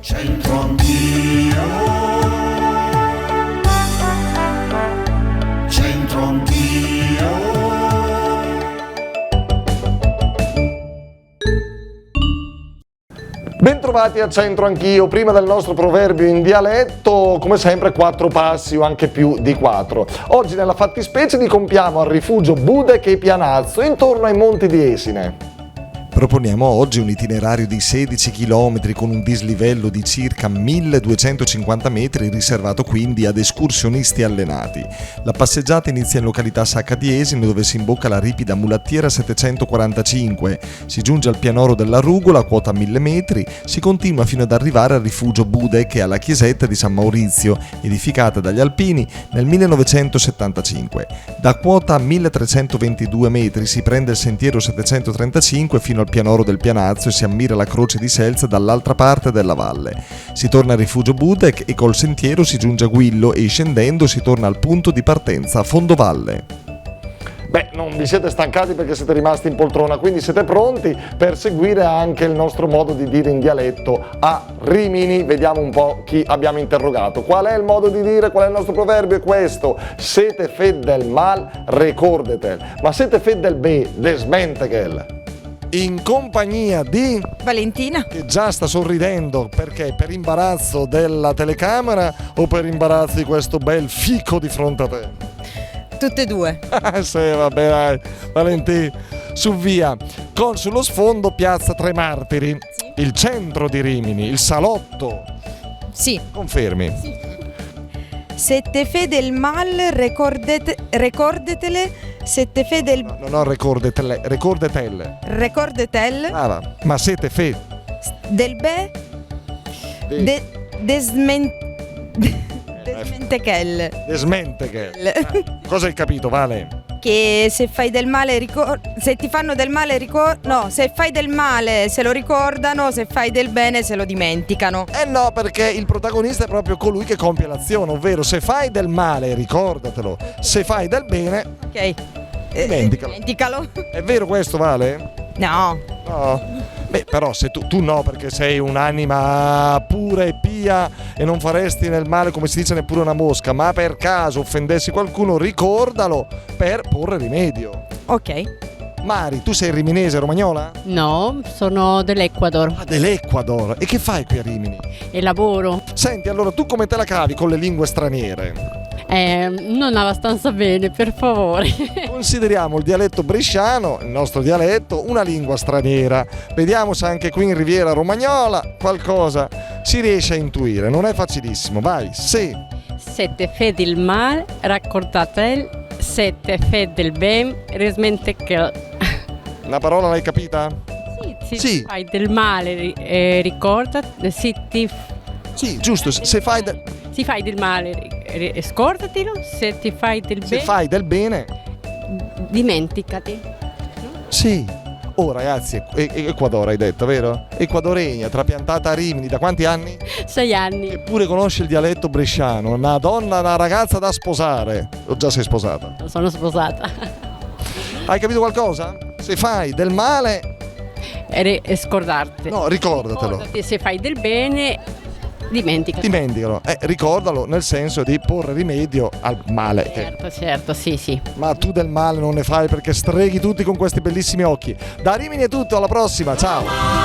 C'entro anch'io, c'entro anch'io. Bentrovati a Centro Anch'io. Prima del nostro proverbio in dialetto, come sempre 4 passi o anche più di 4. Oggi nella fattispecie li compiamo al rifugio Budek e Pianazzo, intorno ai monti di Esine. Proponiamo oggi un itinerario di 16 km con un dislivello di circa 1250 metri, riservato quindi ad escursionisti allenati. La passeggiata inizia in località Sacca di Esine, dove si imbocca la ripida mulattiera 745, si giunge al pianoro della Rugola a quota 1000 metri, si continua fino ad arrivare al rifugio Budek e alla chiesetta di San Maurizio, edificata dagli alpini nel 1975. Da quota 1322 metri si prende il sentiero 735 fino al pianoro del Pianazzo e si ammira la croce di Selza dall'altra parte della valle. Si torna al rifugio Budek e col sentiero si giunge a Guillo e scendendo si torna al punto di partenza a Fondovalle. Beh, non vi siete stancati perché siete rimasti in poltrona, quindi siete pronti per seguire anche il nostro modo di dire in dialetto a Rimini. Vediamo un po' chi abbiamo interrogato. Qual è il modo di dire? Qual è il nostro proverbio? È questo: siete fet del mal, recordetel. Ma siete fet del be, desmentekel. In compagnia di Valentina. che già sta sorridendo, perché per imbarazzo della telecamera o per imbarazzo di questo bel fico di fronte a te? Tutte e due. Sì, vabbè, dai, Valentina, su via. Con sullo sfondo Piazza Tre Martiri, Sì. il centro di Rimini, il salotto. Sì. Confermi? Se te fe del mal, recordetele. Se te fe del... No, recordetele. Recordetel. Brava. Ma siete fe. Del be. Desmentechel. Desmenteche. Cosa hai capito, Vale? Che se fai del male se ti fanno del male no, se fai del male se lo ricordano, se fai del bene se lo dimenticano. No, perché il protagonista è proprio colui che compie l'azione, ovvero se fai del male ricordatelo, se fai del bene Ok. Dimenticalo. È vero questo, Vale? No. No. Beh, però se tu no, perché sei un'anima pura e pia e non faresti nel male, come si dice, neppure una mosca, ma per caso offendessi qualcuno, ricordalo per porre rimedio. Ok. Mari, tu sei riminese, romagnola? No, sono dell'Ecuador Ah, dell'Ecuador. E che fai qui a Rimini? e lavoro. Senti, allora tu come te la cavi con le lingue straniere? Non abbastanza bene, per favore. Consideriamo il dialetto bresciano, il nostro dialetto, una lingua straniera. Vediamo se anche qui in Riviera Romagnola qualcosa si riesce a intuire. Non è facilissimo, vai. Se Sette fe del mal, raccordatel, sette fe del ben, rismentekel. la parola l'hai capita? Sì. Sì. Fai del male, ricorda, Sì, giusto. Se fai del male, scordatelo, se ti fai del se bene, fai del bene, dimenticati. sì. Oh ragazzi, Ecuador hai detto, vero? Ecuadoregna, trapiantata a Rimini, da quanti anni? 6 anni. Eppure conosce il dialetto bresciano, una donna, una ragazza da sposare. O già sei sposata? Sono sposata. Hai capito qualcosa? Se fai del male, Scordarti. no, ricordatelo. Ricordati, se fai del bene, dimenticati. Dimenticalo, ricordalo nel senso di porre rimedio al male. Certo, sì. Ma tu del male non ne fai perché streghi tutti con questi bellissimi occhi. Da Rimini è tutto, alla prossima, ciao!